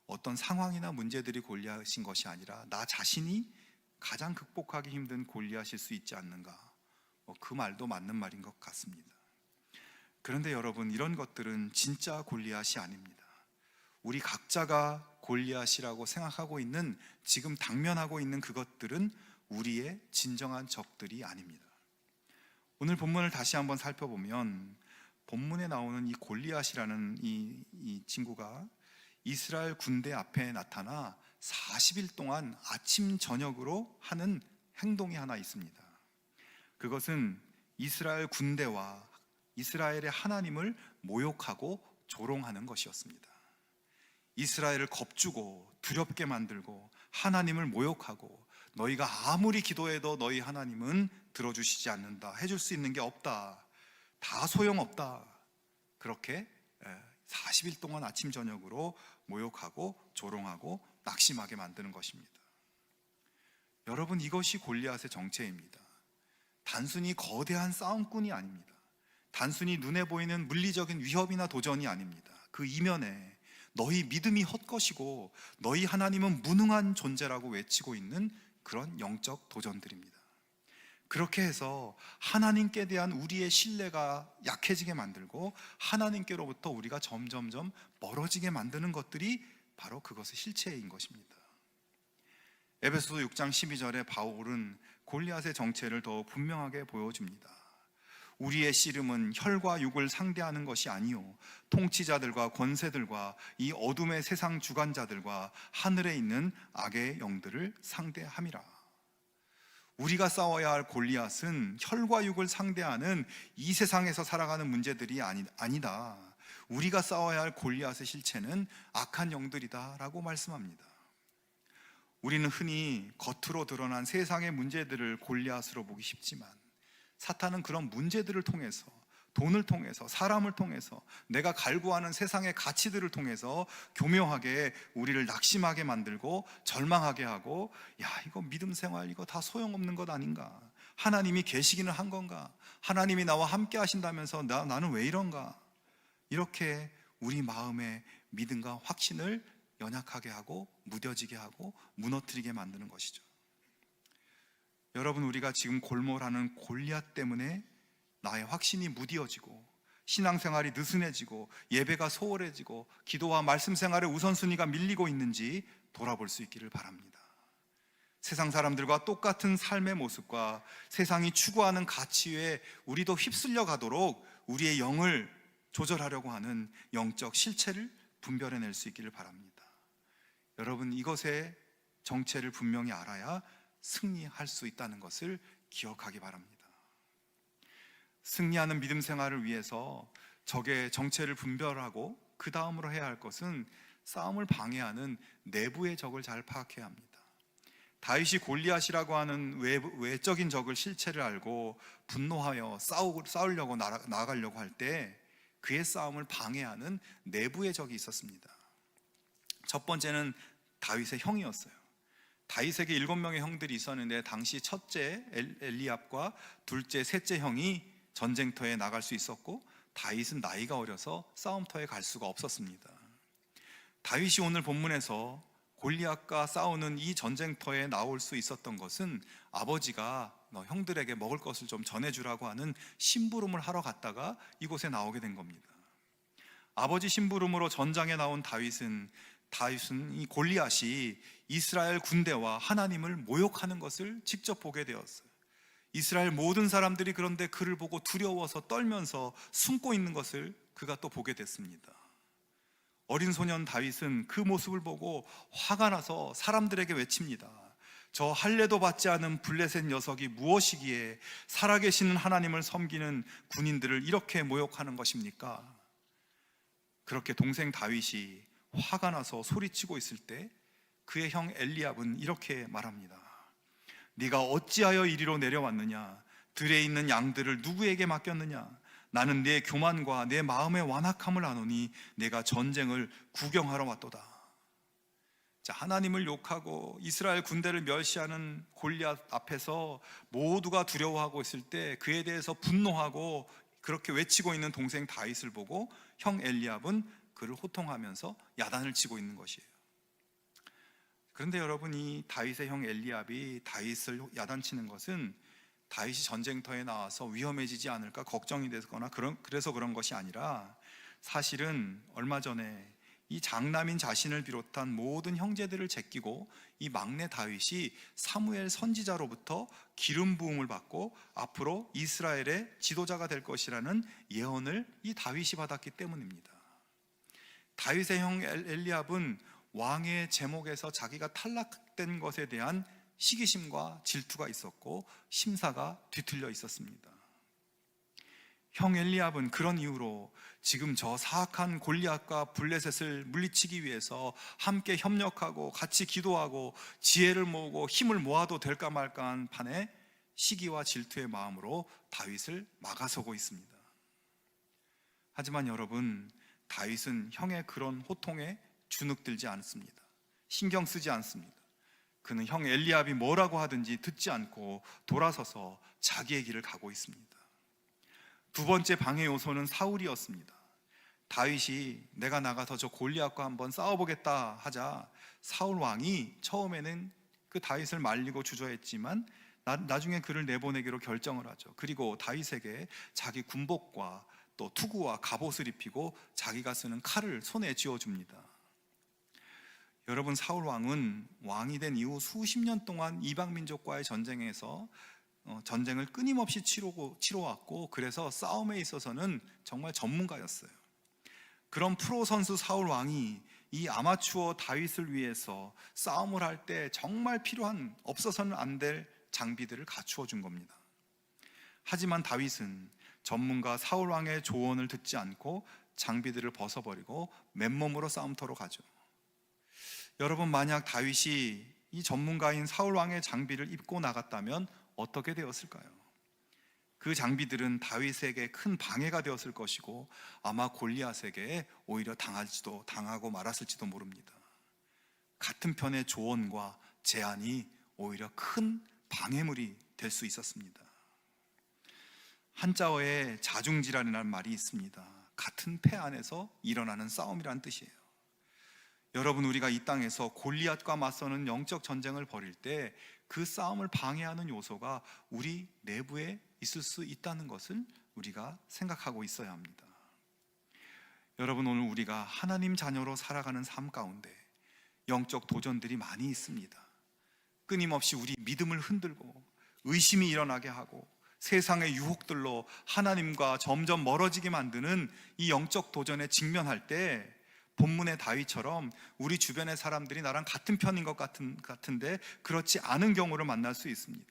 어떤 상황이나 문제들이 골리앗인 것이 아니라 나 자신이 가장 극복하기 힘든 골리앗일 수 있지 않는가, 그 말도 맞는 말인 것 같습니다. 그런데 여러분, 이런 것들은 진짜 골리앗이 아닙니다. 우리 각자가 골리앗이라고 생각하고 있는, 지금 당면하고 있는 그것들은 우리의 진정한 적들이 아닙니다. 오늘 본문을 다시 한번 살펴보면 본문에 나오는 이 골리앗이라는 이 친구가 이스라엘 군대 앞에 나타나 40일 동안 아침 저녁으로 하는 행동이 하나 있습니다. 그것은 이스라엘 군대와 이스라엘의 하나님을 모욕하고 조롱하는 것이었습니다. 이스라엘을 겁주고 두렵게 만들고 하나님을 모욕하고 너희가 아무리 기도해도 너희 하나님은 들어주시지 않는다, 해줄 수 있는 게 없다, 다 소용없다, 그렇게 40일 동안 아침 저녁으로 모욕하고 조롱하고 낙심하게 만드는 것입니다. 여러분, 이것이 골리앗의 정체입니다. 단순히 거대한 싸움꾼이 아닙니다. 단순히 눈에 보이는 물리적인 위협이나 도전이 아닙니다. 그 이면에 너희 믿음이 헛것이고 너희 하나님은 무능한 존재라고 외치고 있는 그런 영적 도전들입니다. 그렇게 해서 하나님께 대한 우리의 신뢰가 약해지게 만들고 하나님께로부터 우리가 점점점 멀어지게 만드는 것들이 바로 그것의 실체인 것입니다. 에베소서 6장 12절에 바울은 골리앗의 정체를 더 분명하게 보여줍니다. 우리의 씨름은 혈과 육을 상대하는 것이 아니요 통치자들과 권세들과 이 어둠의 세상 주관자들과 하늘에 있는 악의 영들을 상대함이라. 우리가 싸워야 할 골리앗은 혈과 육을 상대하는 이 세상에서 살아가는 문제들이 아니다. 우리가 싸워야 할 골리앗의 실체는 악한 영들이다 라고 말씀합니다. 우리는 흔히 겉으로 드러난 세상의 문제들을 골리앗으로 보기 쉽지만 사탄은 그런 문제들을 통해서, 돈을 통해서, 사람을 통해서, 내가 갈구하는 세상의 가치들을 통해서 교묘하게 우리를 낙심하게 만들고 절망하게 하고, 야, 이거 믿음 생활 이거 다 소용없는 것 아닌가, 하나님이 계시기는 한 건가, 하나님이 나와 함께 하신다면서 나는 왜 이런가, 이렇게 우리 마음의 믿음과 확신을 연약하게 하고 무뎌지게 하고 무너뜨리게 만드는 것이죠. 여러분, 우리가 지금 골몰하는 골리앗 때문에 나의 확신이 무뎌지고 신앙생활이 느슨해지고 예배가 소홀해지고 기도와 말씀 생활의 우선순위가 밀리고 있는지 돌아볼 수 있기를 바랍니다. 세상 사람들과 똑같은 삶의 모습과 세상이 추구하는 가치에 우리도 휩쓸려 가도록 우리의 영을 조절하려고 하는 영적 실체를 분별해낼 수 있기를 바랍니다. 여러분, 이것의 정체를 분명히 알아야 승리할 수 있다는 것을 기억하기 바랍니다. 승리하는 믿음 생활을 위해서 적의 정체를 분별하고 그 다음으로 해야 할 것은 싸움을 방해하는 내부의 적을 잘 파악해야 합니다. 다윗이 골리앗이라고 하는 외적인 적을 실체를 알고 분노하여 싸우려고 나아가려고 할 때 그의 싸움을 방해하는 내부의 적이 있었습니다. 첫 번째는 다윗의 형이었어요. 다윗에게 7명의 형들이 있었는데 당시 첫째 엘리압과 둘째, 셋째 형이 전쟁터에 나갈 수 있었고 다윗은 나이가 어려서 싸움터에 갈 수가 없었습니다. 다윗이 오늘 본문에서 골리앗과 싸우는 이 전쟁터에 나올 수 있었던 것은 아버지가 너 형들에게 먹을 것을 좀 전해주라고 하는 심부름을 하러 갔다가 이곳에 나오게 된 겁니다. 아버지 심부름으로 전장에 나온 다윗은 이 골리앗이 이스라엘 군대와 하나님을 모욕하는 것을 직접 보게 되었어요. 이스라엘 모든 사람들이 그런데 그를 보고 두려워서 떨면서 숨고 있는 것을 그가 또 보게 됐습니다. 어린 소년 다윗은 그 모습을 보고 화가 나서 사람들에게 외칩니다. 저 할례도 받지 않은 블레셋 녀석이 무엇이기에 살아계시는 하나님을 섬기는 군인들을 이렇게 모욕하는 것입니까? 그렇게 동생 다윗이 화가 나서 소리치고 있을 때 그의 형 엘리압은 이렇게 말합니다. 네가 어찌하여 이리로 내려왔느냐? 들에 있는 양들을 누구에게 맡겼느냐? 나는 내 교만과 내 마음의 완악함을 아노니 내가 전쟁을 구경하러 왔도다. 자, 하나님을 욕하고 이스라엘 군대를 멸시하는 골리앗 앞에서 모두가 두려워하고 있을 때 그에 대해서 분노하고 그렇게 외치고 있는 동생 다윗을 보고 형 엘리압은 그를 호통하면서 야단을 치고 있는 것이에요. 그런데 여러분, 이 다윗의 형 엘리압이 다윗을 야단치는 것은 다윗이 전쟁터에 나와서 위험해지지 않을까 걱정이 되거나 그래서 그런 것이 아니라, 사실은 얼마 전에 이 장남인 자신을 비롯한 모든 형제들을 제끼고 이 막내 다윗이 사무엘 선지자로부터 기름 부음을 받고 앞으로 이스라엘의 지도자가 될 것이라는 예언을 이 다윗이 받았기 때문입니다. 다윗의 형 엘리압은 왕의 제목에서 자기가 탈락된 것에 대한 시기심과 질투가 있었고 심사가 뒤틀려 있었습니다. 형 엘리압은 그런 이유로 지금 저 사악한 골리앗과 블레셋을 물리치기 위해서 함께 협력하고 같이 기도하고 지혜를 모으고 힘을 모아도 될까 말까한 판에 시기와 질투의 마음으로 다윗을 막아서고 있습니다. 하지만 여러분, 다윗은 형의 그런 호통에 주눅들지 않습니다. 신경 쓰지 않습니다. 그는 형 엘리압이 뭐라고 하든지 듣지 않고 돌아서서 자기의 길을 가고 있습니다. 두 번째 방해 요소는 사울이었습니다. 다윗이 내가 나가서 저 골리앗과 한번 싸워보겠다 하자 사울 왕이 처음에는 그 다윗을 말리고 주저했지만 나중에 그를 내보내기로 결정을 하죠. 그리고 다윗에게 자기 군복과 또 투구와 갑옷을 입히고 자기가 쓰는 칼을 손에 쥐어줍니다. 여러분, 사울 왕은 왕이 된 이후 수십 년 동안 이방 민족과의 전쟁에서 전쟁을 끊임없이 치러왔고 그래서 싸움에 있어서는 정말 전문가였어요. 그런 프로 선수 사울 왕이 이 아마추어 다윗을 위해서 싸움을 할 때 정말 필요한, 없어서는 안 될 장비들을 갖추어 준 겁니다. 하지만 다윗은 전문가 사울 왕의 조언을 듣지 않고 장비들을 벗어버리고 맨몸으로 싸움터로 가죠. 여러분, 만약 다윗이 이 전문가인 사울 왕의 장비를 입고 나갔다면 어떻게 되었을까요? 그 장비들은 다윗에게 큰 방해가 되었을 것이고 아마 골리앗에게 오히려 당하고 말았을지도 모릅니다. 같은 편의 조언과 제안이 오히려 큰 방해물이 될 수 있었습니다. 한자어에 자중질환이라는 말이 있습니다. 같은 패 안에서 일어나는 싸움이란 뜻이에요. 여러분, 우리가 이 땅에서 골리앗과 맞서는 영적 전쟁을 벌일 때 그 싸움을 방해하는 요소가 우리 내부에 있을 수 있다는 것을 우리가 생각하고 있어야 합니다. 여러분, 오늘 우리가 하나님 자녀로 살아가는 삶 가운데 영적 도전들이 많이 있습니다. 끊임없이 우리 믿음을 흔들고 의심이 일어나게 하고 세상의 유혹들로 하나님과 점점 멀어지게 만드는 이 영적 도전에 직면할 때 본문의 다윗처럼 우리 주변의 사람들이 나랑 같은 편인 것 같은데 그렇지 않은 경우를 만날 수 있습니다.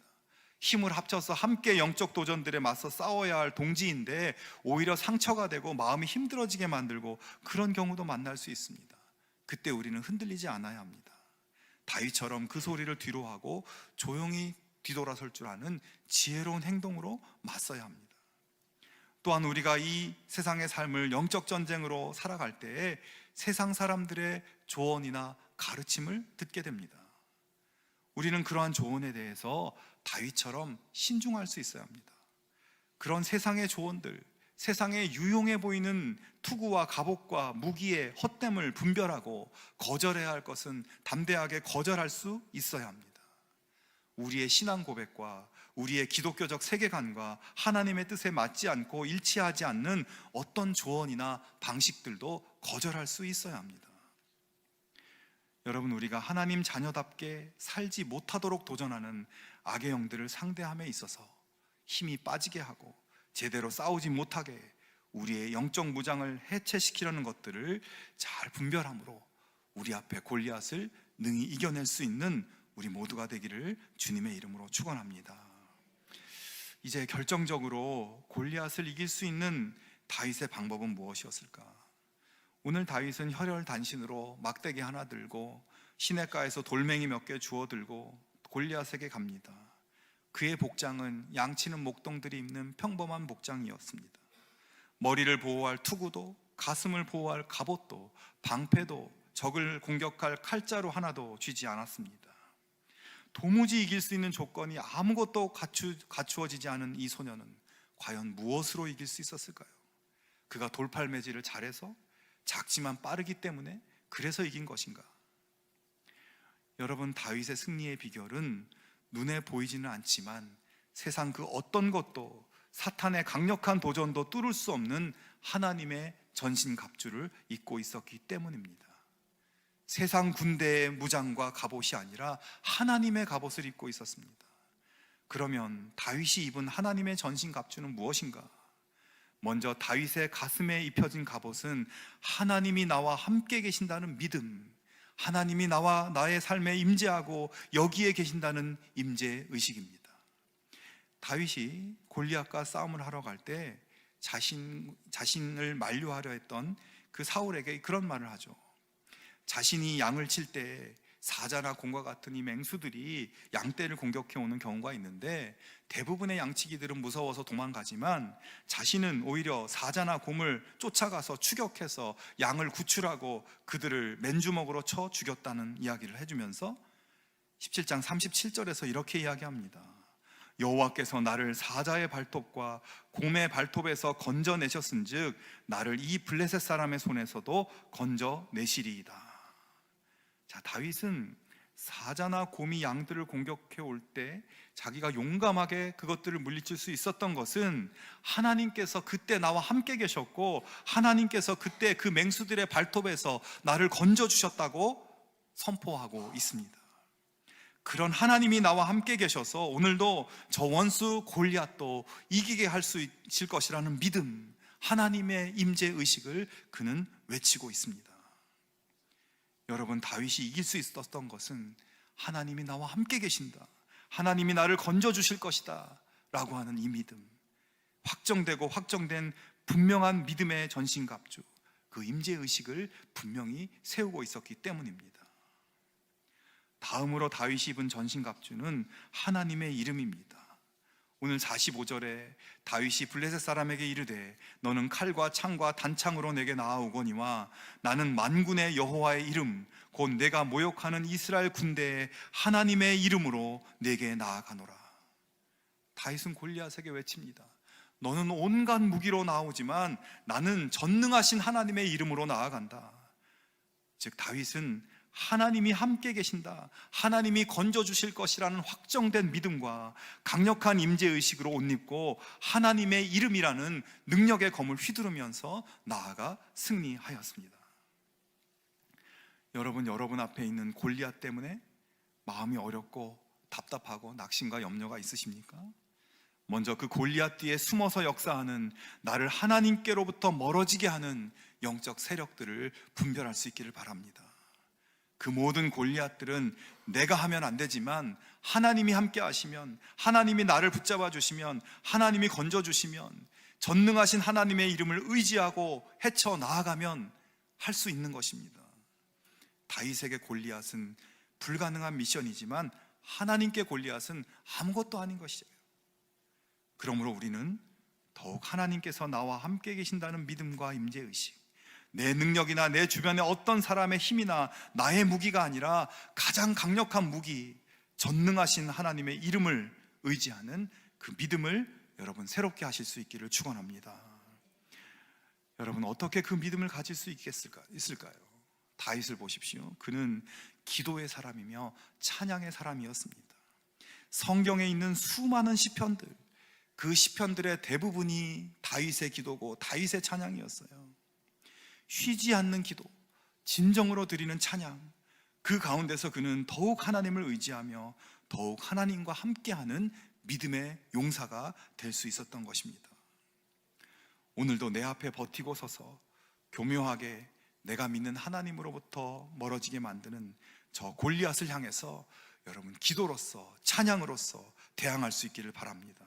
힘을 합쳐서 함께 영적 도전들에 맞서 싸워야 할 동지인데 오히려 상처가 되고 마음이 힘들어지게 만들고 그런 경우도 만날 수 있습니다. 그때 우리는 흔들리지 않아야 합니다. 다윗처럼 그 소리를 뒤로하고 조용히 뒤돌아설 줄 아는 지혜로운 행동으로 맞서야 합니다. 또한 우리가 이 세상의 삶을 영적 전쟁으로 살아갈 때에 세상 사람들의 조언이나 가르침을 듣게 됩니다. 우리는 그러한 조언에 대해서 다윗처럼 신중할 수 있어야 합니다. 그런 세상의 조언들, 세상에 유용해 보이는 투구와 갑옷과 무기의 헛됨을 분별하고 거절해야 할 것은 담대하게 거절할 수 있어야 합니다. 우리의 신앙 고백과 우리의 기독교적 세계관과 하나님의 뜻에 맞지 않고 일치하지 않는 어떤 조언이나 방식들도 거절할 수 있어야 합니다. 여러분, 우리가 하나님 자녀답게 살지 못하도록 도전하는 악의 영들을 상대함에 있어서 힘이 빠지게 하고 제대로 싸우지 못하게 우리의 영적 무장을 해체시키려는 것들을 잘 분별함으로 우리 앞에 골리앗을 능히 이겨낼 수 있는 우리 모두가 되기를 주님의 이름으로 축원합니다. 이제 결정적으로 골리앗을 이길 수 있는 다윗의 방법은 무엇이었을까? 오늘 다윗은 혈혈단신으로 막대기 하나 들고 시냇가에서 돌멩이 몇 개 주워 들고 골리앗에게 갑니다. 그의 복장은 양치는 목동들이 입는 평범한 복장이었습니다. 머리를 보호할 투구도, 가슴을 보호할 갑옷도, 방패도, 적을 공격할 칼자루 하나도 쥐지 않았습니다. 도무지 이길 수 있는 조건이 아무것도 갖추어지지 않은 이 소녀는 과연 무엇으로 이길 수 있었을까요? 그가 돌팔매질을 잘해서, 작지만 빠르기 때문에, 그래서 이긴 것인가? 여러분, 다윗의 승리의 비결은 눈에 보이지는 않지만 세상 그 어떤 것도, 사탄의 강력한 도전도 뚫을 수 없는 하나님의 전신갑주를 입고 있었기 때문입니다. 세상 군대의 무장과 갑옷이 아니라 하나님의 갑옷을 입고 있었습니다. 그러면 다윗이 입은 하나님의 전신갑주는 무엇인가? 먼저 다윗의 가슴에 입혀진 갑옷은 하나님이 나와 함께 계신다는 믿음, 하나님이 나의 삶에 임재하고 여기에 계신다는 임재의식입니다. 다윗이 골리앗과 싸움을 하러 갈 때 자신을 만류하려 했던 그 사울에게 그런 말을 하죠. 자신이 양을 칠 때 사자나 곰과 같은 이 맹수들이 양떼를 공격해 오는 경우가 있는데 대부분의 양치기들은 무서워서 도망가지만 자신은 오히려 사자나 곰을 쫓아가서 추격해서 양을 구출하고 그들을 맨주먹으로 쳐 죽였다는 이야기를 해주면서 17장 37절에서 이렇게 이야기합니다. 여호와께서 나를 사자의 발톱과 곰의 발톱에서 건져내셨은즉 나를 이 블레셋 사람의 손에서도 건져내시리이다. 자, 다윗은 사자나 곰이 양들을 공격해 올 때 자기가 용감하게 그것들을 물리칠 수 있었던 것은 하나님께서 그때 나와 함께 계셨고 하나님께서 그때 그 맹수들의 발톱에서 나를 건져주셨다고 선포하고 있습니다. 그런 하나님이 나와 함께 계셔서 오늘도 저 원수 골리앗도 이기게 할 수 있을 것이라는 믿음, 하나님의 임재의식을 그는 외치고 있습니다. 여러분, 다윗이 이길 수 있었던 것은 하나님이 나와 함께 계신다, 하나님이 나를 건져주실 것이다 라고 하는 이 믿음, 확정되고 확정된 분명한 믿음의 전신갑주, 그 임재의식을 분명히 세우고 있었기 때문입니다. 다음으로 다윗이 입은 전신갑주는 하나님의 이름입니다. 오늘 45절에 다윗이 블레셋 사람에게 이르되 너는 칼과 창과 단창으로 내게 나아오거니와 나는 만군의 여호와의 이름 곧 내가 모욕하는 이스라엘 군대의 하나님의 이름으로 내게 나아가노라. 다윗은 골리앗에게 외칩니다. 너는 온갖 무기로 나오지만 나는 전능하신 하나님의 이름으로 나아간다. 즉 다윗은 하나님이 함께 계신다, 하나님이 건져주실 것이라는 확정된 믿음과 강력한 임재의식으로 옷 입고 하나님의 이름이라는 능력의 검을 휘두르면서 나아가 승리하였습니다. 여러분 앞에 있는 골리앗 때문에 마음이 어렵고 답답하고 낙심과 염려가 있으십니까? 먼저 그 골리앗 뒤에 숨어서 역사하는 나를 하나님께로부터 멀어지게 하는 영적 세력들을 분별할 수 있기를 바랍니다. 그 모든 골리앗들은 내가 하면 안 되지만 하나님이 함께 하시면, 하나님이 나를 붙잡아 주시면, 하나님이 건져 주시면, 전능하신 하나님의 이름을 의지하고 헤쳐 나아가면 할 수 있는 것입니다. 다윗에게 골리앗은 불가능한 미션이지만 하나님께 골리앗은 아무것도 아닌 것이에요. 그러므로 우리는 더욱 하나님께서 나와 함께 계신다는 믿음과 임재의식, 내 능력이나 내 주변의 어떤 사람의 힘이나 나의 무기가 아니라 가장 강력한 무기, 전능하신 하나님의 이름을 의지하는 그 믿음을 여러분 새롭게 하실 수 있기를 축원합니다. 여러분, 어떻게 그 믿음을 가질 수 있을까요? 다윗을 보십시오. 그는 기도의 사람이며 찬양의 사람이었습니다. 성경에 있는 수많은 시편들, 그 시편들의 대부분이 다윗의 기도고 다윗의 찬양이었어요. 쉬지 않는 기도, 진정으로 드리는 찬양, 그 가운데서 그는 더욱 하나님을 의지하며 더욱 하나님과 함께하는 믿음의 용사가 될 수 있었던 것입니다. 오늘도 내 앞에 버티고 서서 교묘하게 내가 믿는 하나님으로부터 멀어지게 만드는 저 골리앗을 향해서 여러분 기도로서 찬양으로서 대항할 수 있기를 바랍니다.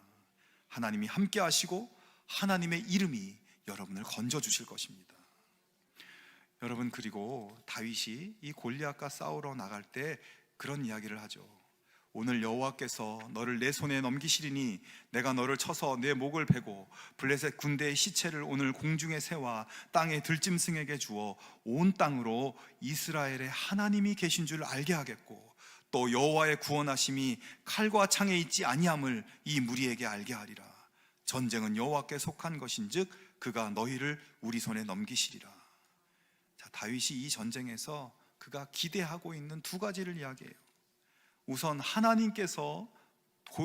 하나님이 함께 하시고 하나님의 이름이 여러분을 건져 주실 것입니다. 여러분, 그리고 다윗이 이 골리앗과 싸우러 나갈 때 그런 이야기를 하죠. 오늘 여호와께서 너를 내 손에 넘기시리니 내가 너를 쳐서 내 목을 베고 블레셋 군대의 시체를 오늘 공중에 세워 땅의 들짐승에게 주어 온 땅으로 이스라엘의 하나님이 계신 줄 알게 하겠고 또 여호와의 구원하심이 칼과 창에 있지 아니함을 이 무리에게 알게 하리라. 전쟁은 여호와께 속한 것인즉 그가 너희를 우리 손에 넘기시리라. 자, 다윗이 이 전쟁에서 그가 기대하고 있는 두 가지를 이야기해요. 우선 하나님께서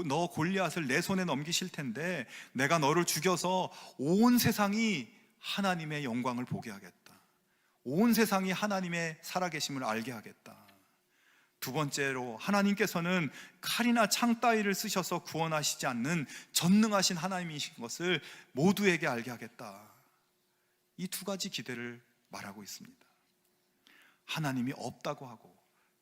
너 골리앗을 내 손에 넘기실 텐데 내가 너를 죽여서 온 세상이 하나님의 영광을 보게 하겠다. 온 세상이 하나님의 살아계심을 알게 하겠다. 두 번째로 하나님께서는 칼이나 창 따위를 쓰셔서 구원하시지 않는 전능하신 하나님이신 것을 모두에게 알게 하겠다. 이 두 가지 기대를 말하고 있습니다. 하나님이 없다고 하고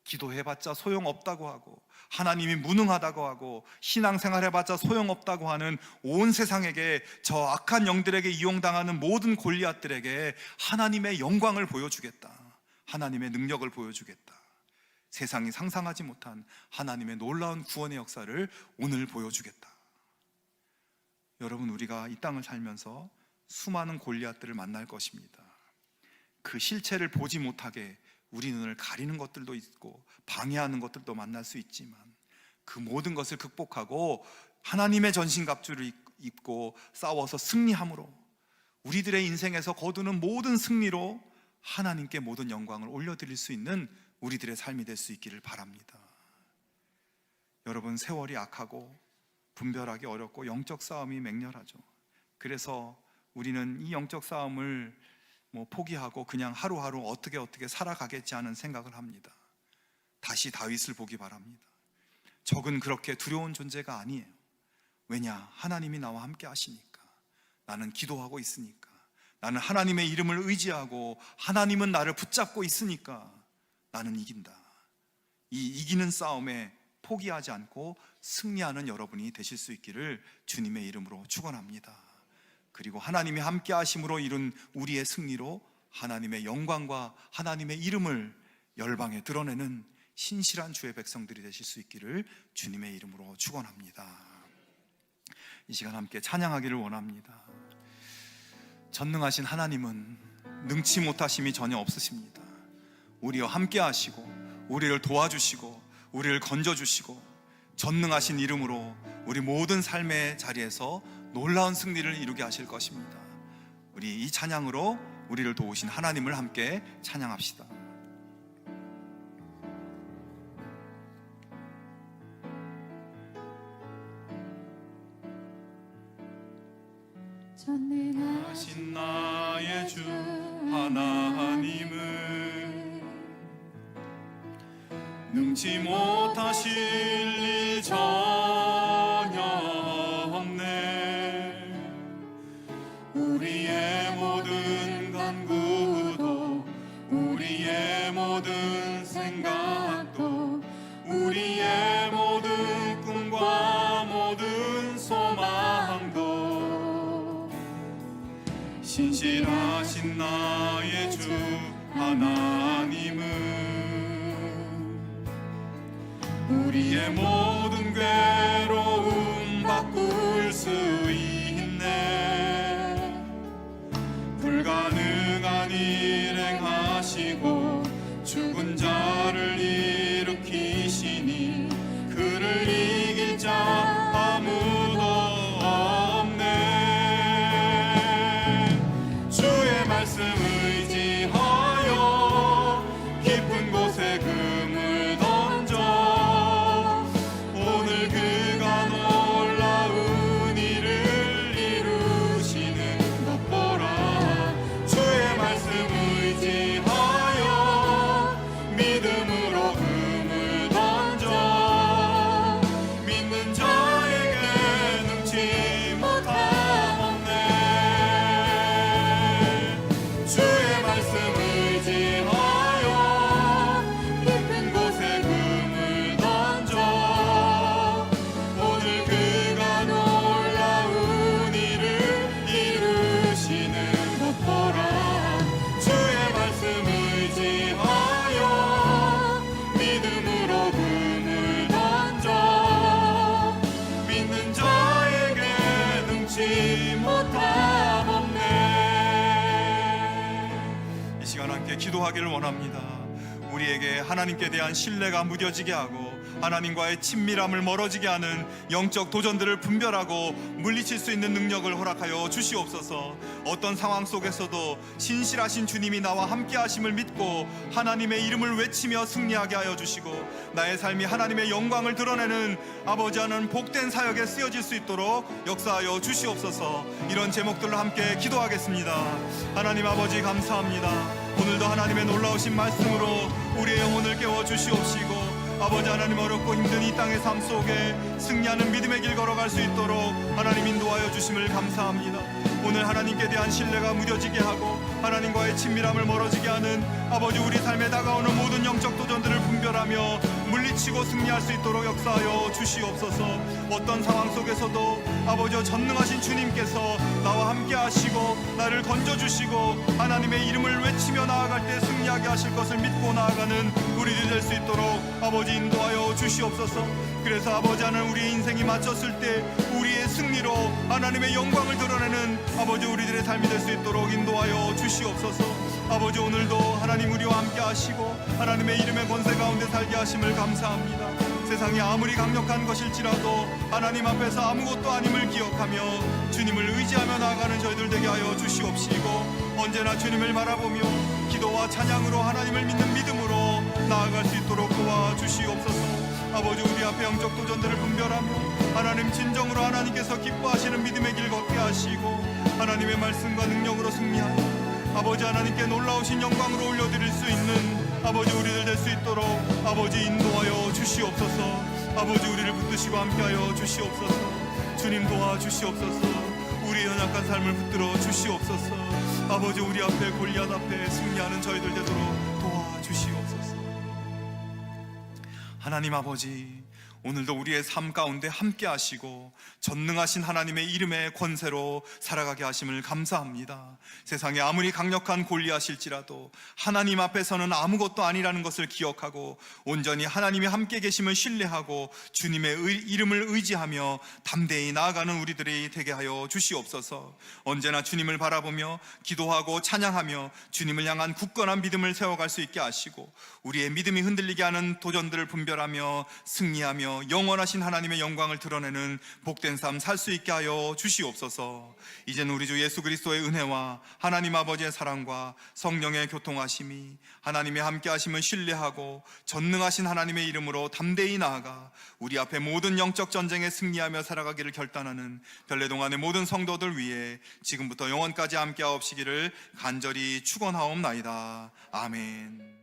기도해봤자 소용없다고 하고 하나님이 무능하다고 하고 신앙생활 해봤자 소용없다고 하는 온 세상에게 저 악한 영들에게 이용당하는 모든 골리앗들에게 하나님의 영광을 보여주겠다. 하나님의 능력을 보여주겠다. 세상이 상상하지 못한 하나님의 놀라운 구원의 역사를 오늘 보여주겠다. 여러분, 우리가 이 땅을 살면서 수많은 골리앗들을 만날 것입니다. 그 실체를 보지 못하게 우리 눈을 가리는 것들도 있고 방해하는 것들도 만날 수 있지만 그 모든 것을 극복하고 하나님의 전신갑주를 입고 싸워서 승리함으로 우리들의 인생에서 거두는 모든 승리로 하나님께 모든 영광을 올려드릴 수 있는 우리들의 삶이 될 수 있기를 바랍니다. 여러분, 세월이 악하고 분별하기 어렵고 영적 싸움이 맹렬하죠. 그래서 우리는 이 영적 싸움을 포기하고 그냥 하루하루 어떻게 살아가겠지 하는 생각을 합니다. 다시 다윗을 보기 바랍니다. 적은 그렇게 두려운 존재가 아니에요. 왜냐? 하나님이 나와 함께 하시니까. 나는 기도하고 있으니까. 나는 하나님의 이름을 의지하고 하나님은 나를 붙잡고 있으니까 나는 이긴다. 이 이기는 싸움에 포기하지 않고 승리하는 여러분이 되실 수 있기를 주님의 이름으로 축원합니다. 그리고 하나님이 함께 하심으로 이룬 우리의 승리로 하나님의 영광과 하나님의 이름을 열방에 드러내는 신실한 주의 백성들이 되실 수 있기를 주님의 이름으로 축원합니다. 이 시간 함께 찬양하기를 원합니다. 전능하신 하나님은 능치 못하심이 전혀 없으십니다. 우리와 함께 하시고 우리를 도와주시고 우리를 건져주시고 전능하신 이름으로 우리 모든 삶의 자리에서 놀라운 승리를 이루게 하실 것입니다. 우리 이 찬양으로 우리를 도우신 하나님을 함께 찬양합시다. 전능하신 나의 주 하나님은 능치 못하실 일 전혀 없네. 우리의 모든 간구도 우리의 모든 생각도 우리의 모든 꿈과 모든 소망도 신실하신 나의 주 하나님은 우리의 모든 괴로움 바꿀 수 있네. 불가능한 일 행하시고 죽은 자를 일으키시니 그를 이길 자 아무도 없네. 주의 말씀 의지하여 깊은 곳에 금을 던져 오늘 그가 놀라운 일을 이루시는 것 보라. 주의 말씀 의지하여 믿음으로 시간 함께 기도하기를 원합니다. 우리에게 하나님께 대한 신뢰가 무뎌지게 하고 하나님과의 친밀함을 멀어지게 하는 영적 도전들을 분별하고 물리칠 수 있는 능력을 허락하여 주시옵소서. 어떤 상황 속에서도 신실하신 주님이 나와 함께 하심을 믿고 하나님의 이름을 외치며 승리하게 하여 주시고 나의 삶이 하나님의 영광을 드러내는 아버지 하는 복된 사역에 쓰여질 수 있도록 역사하여 주시옵소서. 이런 제목들로 함께 기도하겠습니다. 하나님 아버지 감사합니다. 오늘도 하나님의 놀라우신 말씀으로 우리의 영혼을 깨워 주시옵시고 아버지 하나님, 어렵고 힘든 이 땅의 삶 속에 승리하는 믿음의 길 걸어갈 수 있도록 하나님 인도하여 주심을 감사합니다. 오늘 하나님께 대한 신뢰가 무뎌지게 하고 하나님과의 친밀함을 멀어지게 하는 아버지, 우리 삶에 다가오는 모든 영적 도전들을 분별하며 물리치고 승리할 수 있도록 역사하여 주시옵소서. 어떤 상황 속에서도 아버지 전능하신 주님께서 나와 함께 하시고 나를 건져주시고 하나님의 이름을 외치며 나아갈 때 승리하게 하실 것을 믿고 나아가는 우리들이 될 수 있도록 아버지 인도하여 주시옵소서. 그래서 아버지 하나님, 우리의 인생이 맞췄을 때 우리의 승리로 하나님의 영광을 드러내는 아버지 우리들의 삶이 될 수 있도록 인도하여 주시옵소서. 아버지, 오늘도 하나님 우리와 함께 하시고 하나님의 이름의 권세 가운데 살게 하심을 감사합니다. 세상이 아무리 강력한 것일지라도 하나님 앞에서 아무것도 아님을 기억하며 주님을 의지하며 나아가는 저희들 되게 하여 주시옵시고 언제나 주님을 바라보며 기도와 찬양으로 하나님을 믿는 믿음으로 나아갈 수 있도록 도와주시옵소서. 아버지, 우리 앞에 영적 도전들을 분별하며 하나님 진정으로 하나님께서 기뻐하시는 믿음의 길 걷게 하시고 하나님의 말씀과 능력으로 승리하여 아버지 하나님께 놀라우신 영광으로 올려드릴 수 있는 아버지 우리들 될 수 있도록 아버지 인도하여 주시옵소서. 아버지, 우리를 붙드시고 함께하여 주시옵소서. 주님 도와주시옵소서. 우리의 연약한 삶을 붙들어 주시옵소서. 아버지, 우리 앞에 골리앗 앞에 승리하는 저희들 되도록 도와주시옵소서. 하나님 아버지, 오늘도 우리의 삶 가운데 함께 하시고 전능하신 하나님의 이름의 권세로 살아가게 하심을 감사합니다. 세상에 아무리 강력한 골리앗일지라도 하나님 앞에서는 아무것도 아니라는 것을 기억하고 온전히 하나님이 함께 계심을 신뢰하고 주님의 이름을 의지하며 담대히 나아가는 우리들이 되게 하여 주시옵소서. 언제나 주님을 바라보며 기도하고 찬양하며 주님을 향한 굳건한 믿음을 세워갈 수 있게 하시고 우리의 믿음이 흔들리게 하는 도전들을 분별하며 승리하며 영원하신 하나님의 영광을 드러내는 복된 삶 살 수 있게 하여 주시옵소서. 이제는 우리 주 예수 그리스도의 은혜와 하나님 아버지의 사랑과 성령의 교통하심이 하나님의 함께하심을 신뢰하고 전능하신 하나님의 이름으로 담대히 나아가 우리 앞에 모든 영적 전쟁에 승리하며 살아가기를 결단하는 별내동안의 모든 성도들 위해 지금부터 영원까지 함께하옵시기를 간절히 축원하옵나이다. 아멘.